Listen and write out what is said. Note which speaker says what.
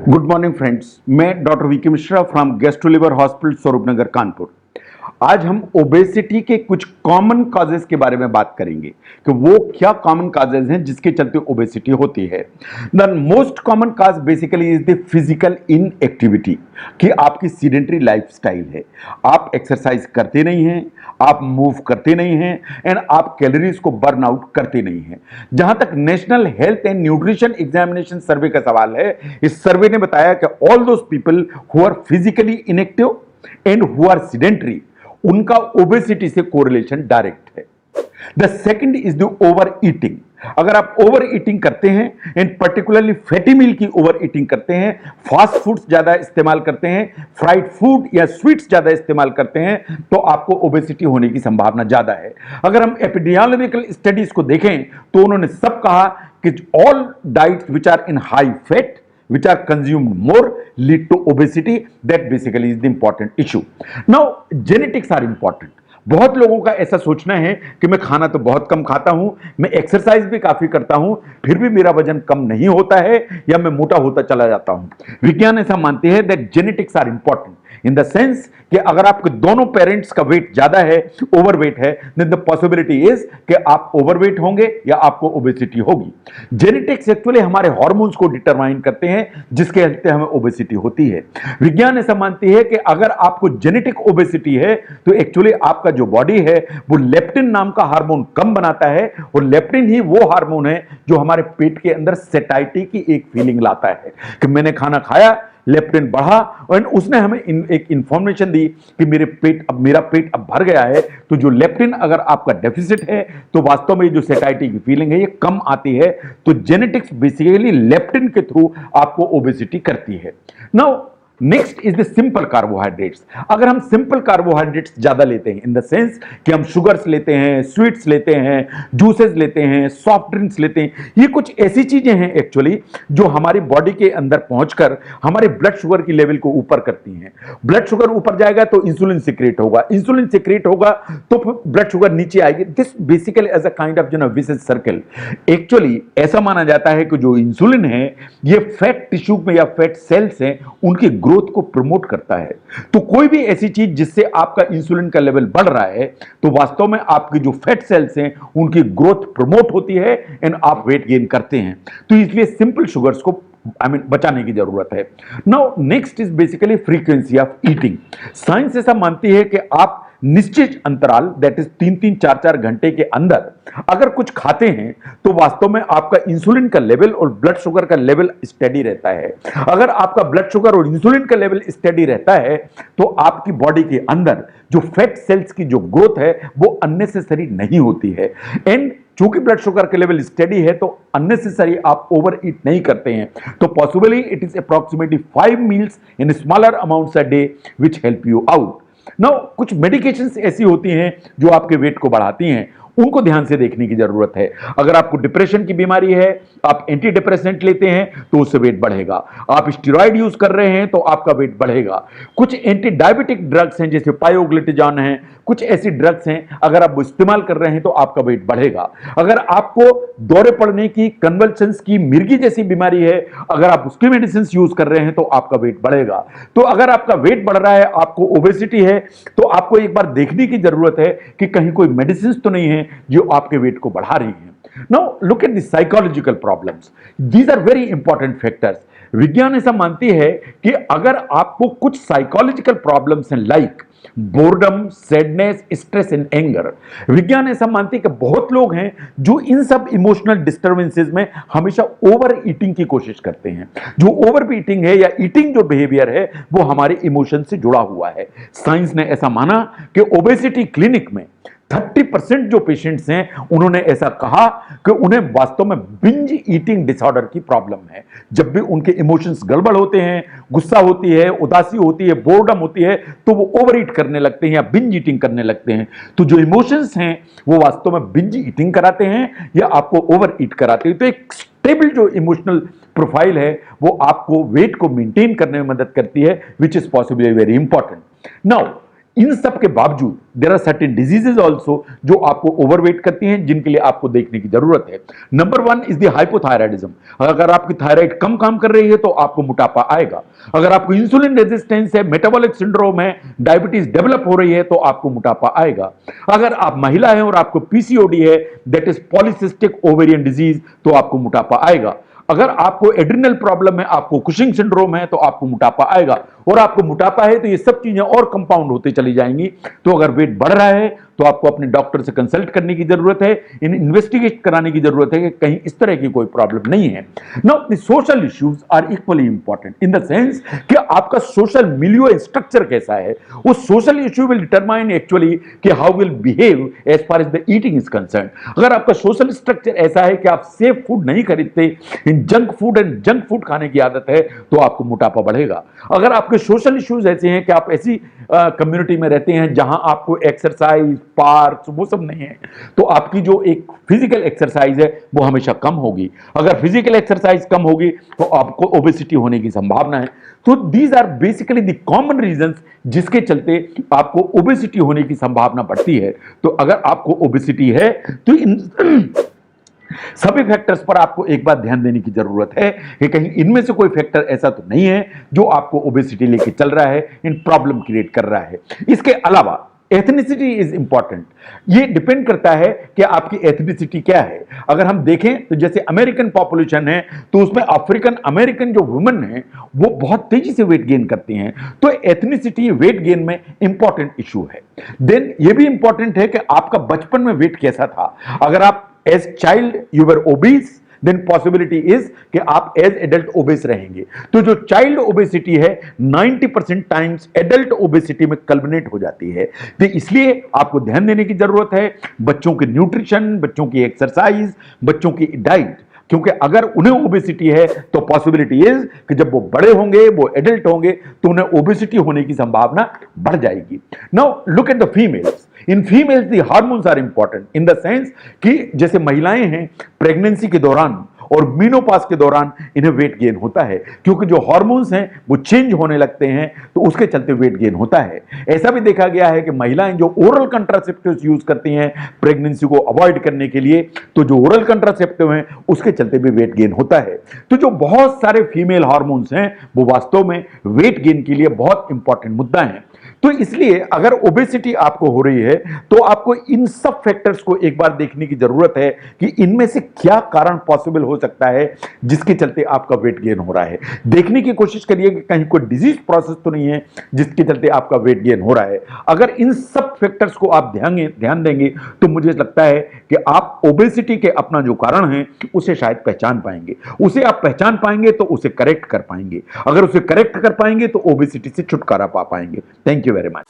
Speaker 1: Good morning friends, मैं doctor VK Mishra from gastro liver hospital Swaroop Nagar Kanpur. आज हम ओबेसिटी के कुछ कॉमन कॉजेज के बारे में बात करेंगे कि वो क्या कॉमन कॉजेज हैं जिसके चलते ओबेसिटी होती है। The most common cause basically is the physical inactivity, कि आपकी सीडेंटरी लाइफस्टाइल है। आप एक्सरसाइज करते नहीं हैं, आप मूव करते नहीं हैं एंड आप कैलोरीज को बर्न आउट करते नहीं हैं। जहां तक national health and nutrition examination survey का सवाल है, इस सर्वे ने बताया कि all those people who are physically inactive and who are sedentary, उनका ओबेसिटी से कोरिलेशन डायरेक्ट है। The second is the over eating. अगर आप ओवर ईटिंग करते हैं एंड पर्टिकुलरली फैटी मील की ओवर ईटिंग करते हैं, फास्ट फूड्स ज्यादा इस्तेमाल करते हैं, फ्राइड फूड या स्वीट्स ज्यादा इस्तेमाल करते हैं, तो आपको ओबेसिटी होने की संभावना ज्यादा है। अगर हम एपिडेमियोलॉजिकल स्टडीज को देखें तो उन्होंने सब कहा कि all diets which are in high fat which are consumed more lead to obesity. That basically is the important issue. Now genetics are important. बहुत लोगों का ऐसा सोचना है कि मैं खाना तो बहुत कम खाता हूं, मैं एक्सरसाइज भी काफी करता हूं, फिर भी मेरा वजन कम नहीं होता है या मैं मोटा होता चला जाता हूं। विज्ञान ऐसा मानते हैं that genetics are important in the sense कि अगर आपके दोनों पेरेंट्स का वेट ज्यादा है, ओवरवेट है, देन द पॉसिबिलिटी इज कि आप ओवरवेट होंगे या आपको ओबेसिटी होगी। जेनेटिक्स एक्चुअली हमारे हार्मोन्स को डिटरमाइन करते हैं जिसके चलते हमें ओबेसिटी होती है। विज्ञान ऐसा मानती है कि अगर आपको जेनेटिक ओबेसिटी है तो एक्चुअली आपका जो बॉडी है वो लेप्टिन नाम का हार्मोन कम बनाता है, और लेप्टिन ही वो हार्मोन है जो हमारे पेट के अंदर सेटाइटी की एक फीलिंग लाता है कि मैंने खाना खाया, लेप्टिन बढ़ा, और उसने हमें एक इंफॉर्मेशन दी कि मेरा पेट अब भर गया है। तो जो लेप्टिन अगर आपका डेफिसिट है तो वास्तव में जो सेटाइटी की फीलिंग है ये कम आती है। तो जेनेटिक्स बेसिकली लेप्टिन के थ्रू आपको ओबेसिटी करती है। Now next is the simple carbohydrates. अगर हम सिंपल कार्बोहाइड्रेट्स ज्यादा लेते हैं इन द सेंस कि हम शुगर्स लेते हैं, स्वीट्स लेते हैं, जूसेस लेते हैं, सॉफ्ट ड्रिंक्स लेते हैं, ये कुछ ऐसी चीजें हैं एक्चुअली जो हमारी बॉडी के अंदर पहुंचकर हमारे ब्लड शुगर की लेवल को ऊपर करती हैं। ब्लड शुगर ऊपर जाएगा तो इंसुलिन सिक्रेट होगा, इंसुलिन सिक्रेट होगा तो फिर ब्लड शुगर नीचे आएगी। This basically as a kind of vicious circle. Actually ऐसा माना जाता है कि जो इंसुलिन है ये फैट टिश्यू में या फैट सेल्स हैं उनकी ग्रोथ को प्रमोट करता है। तो कोई भी ऐसी चीज जिससे आपका इंसुलिन का लेवल बढ़ रहा है तो वास्तव में आपकी जो फैट सेल्स हैं उनकी ग्रोथ प्रमोट होती है एंड आप वेट गेन करते हैं। तो इसलिए सिंपल शुगर्स को बचाने की जरूरत है। Now next is basically frequency of eating. Science ऐसा मानती है कि आप निश्चित अंतराल दैट इज 3-3, 4-4 घंटे के अंदर अगर कुछ खाते हैं तो वास्तव में आपका इंसुलिन का लेवल और ब्लड शुगर का लेवल स्टेडी रहता है। अगर आपका ब्लड शुगर और इंसुलिन का लेवल स्टेडी रहता है तो आपकी बॉडी के अंदर जो फैट सेल्स की जो ग्रोथ है वो अननेसेसरी नहीं होती है। एंड चूंकि ब्लड शुगर के लेवल स्टेडी है तो अननेसेसरी आप ओवर ईट नहीं करते हैं। तो possibly it is approximately 5 meals in smaller amounts a day which help you out. Now कुछ मेडिकेशंस ऐसी होती हैं जो आपके वेट को बढ़ाती हैं, उनको ध्यान से देखने की जरूरत है। अगर आपको डिप्रेशन की बीमारी है, आप एंटी डिप्रेसेंट लेते हैं तो उससे वेट बढ़ेगा। आप स्टेरॉइड यूज कर रहे हैं तो आपका वेट बढ़ेगा। कुछ एंटी डायबिटिक ड्रग्स हैं जैसे पायोग्लिटिजॉन है, कुछ ऐसी ड्रग्स हैं अगर आप वो इस्तेमाल कर रहे हैं तो आपका वेट बढ़ेगा। अगर आपको दौरे पड़ने की, कन्वल्शंस की, मिर्गी जैसी बीमारी है, अगर आप उसकी मेडिसिन यूज कर रहे हैं तो आपका वेट बढ़ेगा। तो अगर आपका वेट बढ़ रहा है, आपको ओबेसिटी है, तो आपको एक बार देखने की जरूरत है कि कहीं कोई मेडिसिन तो नहीं है जो आपके वेट को बढ़ा रही हैं। Now look at the psychological problems. These are very important factors. विज्ञान ऐसा मानती है कि अगर आपको कुछ साइकोलॉजिकल प्रॉब्लम्स हैं like boredom, sadness, stress and anger, विज्ञान ऐसा मानती है कि बहुत लोग हैं जो इन सब इमोशनल डिस्टर्बेंसेस में हमेशा ओवर ईटिंग की कोशिश करते हैं। जो ओवर ईटिंग है या ईटिंग जो बिहेवियर है वो हमारे इमोशन से जुड़ा हुआ है। साइंस ने ऐसा माना कि ओबेसिटी क्लिनिक में 30% जो पेशेंट्स हैं उन्होंने ऐसा कहा कि उन्हें वास्तव में बिंज ईटिंग डिसऑर्डर की प्रॉब्लम है। जब भी उनके इमोशंस गड़बड़ होते हैं, गुस्सा होती है, उदासी होती है, बोर्डम होती है, तो वो ओवर ईट करने लगते हैं या बिंज ईटिंग करने लगते हैं। तो जो इमोशंस हैं वो वास्तव में बिंज ईटिंग कराते हैं या आपको ओवर ईट कराते हैं। तो एक स्टेबल जो इमोशनल प्रोफाइल है वो आपको वेट को मेंटेन करने में मदद करती है, which is possibly very important. Now इन सब के बावजूद there are certain diseases also जो आपको ओवरवेट करती हैं, जिनके लिए आपको देखने की जरूरत है। Number 1 is the hypothyroidism. अगर आपकी थायराइड कम काम कर रही है तो आपको मोटापा आएगा। अगर आपको इंसुलिन रेजिस्टेंस है, मेटाबॉलिक सिंड्रोम है, डायबिटीज डेवलप हो रही है तो आपको मोटापा आएगा। अगर आप महिला हैं और आपको पीसीओडी है, that is polycystic ovarian disease, तो आपको मोटापा आएगा। अगर आपको एड्रिनल प्रॉब्लम है, आपको कुशिंग सिंड्रोम है, तो आपको मोटापा आएगा। और आपको मोटापा है तो ये सब चीजें और कंपाउंड होते चली जाएंगी। तो अगर वेट बढ़ रहा है तो आपको अपने डॉक्टर से कंसल्ट करने की जरूरत है, इन्वेस्टिगेट कराने की जरूरत है कि कहीं इस तरह की कोई प्रॉब्लम नहीं है। Now the social issues are equally important in the sense कि आपका सोशल मिलियो स्ट्रक्चर कैसा है। वो social issue will determine actually कि how will behave as far as the eating is concerned. अगर आपका सोशल स्ट्रक्चर ऐसा है कि आप सेफ फूड नहीं खरीदते, junk food and junk food खाने की आदत है, तो आपको मोटापा बढ़ेगा। अगर आपके सोशल इश्यूज ऐसे हैं कि आप ऐसी कम्युनिटी में रहते हैं जहां आपको एक्सरसाइज, पार्क, वो सब नहीं है, तो आपकी जो एक फिजिकल एक्सरसाइज है वो हमेशा कम होगी। अगर फिजिकल एक्सरसाइज कम होगी तो आपको ओबेसिटी होने की संभावना है। तो these are basically the common reasons जिसके चलते आपको ओबेसिटी होने की संभावना बढ़ती है। तो अगर आपको ओबेसिटी है तो इन सभी फैक्टर्स पर आपको एक बात ध्यान देने की जरूरत है कि कहीं इनमें से कोई फैक्टर ऐसा तो नहीं है जो आपको ओबेसिटी लेके चल रहा है, इन प्रॉब्लम क्रिएट कर रहा है। इसके अलावा एथनिसिटी इज इंपॉर्टेंट। ये डिपेंड करता है कि आपकी एथनिसिटी क्या है। अगर हम देखें तो जैसे अमेरिकन पॉपुलेशन है तो उसमें अफ्रीकन अमेरिकन जो वुमेन है वो बहुत तेजी से वेट गेन करती हैं। तो एथनिसिटी वेट गेन में इंपॉर्टेंट इशू है। देन ये भी इंपॉर्टेंट है कि आपका बचपन में वेट कैसा था। अगर आप as child you were obese, then possibility is कि आप एज एडल्ट ओबेस रहेंगे। तो जो चाइल्ड ओबेसिटी है 90% टाइम्स एडल्ट ओबेसिटी में कल्मिनेट हो जाती है। तो इसलिए आपको ध्यान देने की जरूरत है बच्चों के न्यूट्रिशन, बच्चों की एक्सरसाइज, बच्चों की डाइट। क्योंकि अगर उन्हें ओबेसिटी है तो पॉसिबिलिटी इज कि जब वो बड़े होंगे, वो एडल्ट होंगे, तो उन्हें ओबेसिटी होने की संभावना बढ़ जाएगी। Now look at the females. In females the hormones are important in the sense कि जैसे महिलाएं हैं प्रेगनेंसी के दौरान और मीनोपास के दौरान इन्हें वेट गेन होता है, क्योंकि जो हार्मोन्स हैं वो चेंज होने लगते हैं, तो उसके चलते वेट गेन होता है। ऐसा भी देखा गया है कि महिलाएं जो ओरल कंट्रासेप्टिव्स यूज करती हैं प्रेगनेंसी को अवॉइड करने के लिए, तो जो ओरल कंट्रासेप्टिव हैं उसके चलते भी वेट गेन होता है। तो जो बहुत सारे फीमेल हार्मोन्स हैं वो वास्तव में वेट गेन के लिए बहुत इंपॉर्टेंट मुद्दा है। तो इसलिए अगर ओबेसिटी आपको हो रही है तो आपको इन सब फैक्टर्स को एक बार देखने की जरूरत है कि इनमें से क्या कारण पॉसिबल हो सकता है जिसके चलते आपका वेट गेन हो रहा है। देखने की कोशिश करिए कि कहीं कोई डिजीज प्रोसेस तो नहीं है जिसके चलते आपका वेट गेन हो रहा है। अगर इन सब फैक्टर्स को आप ध्यान देंगे तो मुझे लगता है कि आप ओबेसिटी के अपना जो कारण है उसे शायद पहचान पाएंगे। उसे आप पहचान पाएंगे तो उसे करेक्ट कर पाएंगे। अगर उसे करेक्ट कर पाएंगे तो ओबेसिटी से छुटकारा पा पाएंगे। Thank you very much.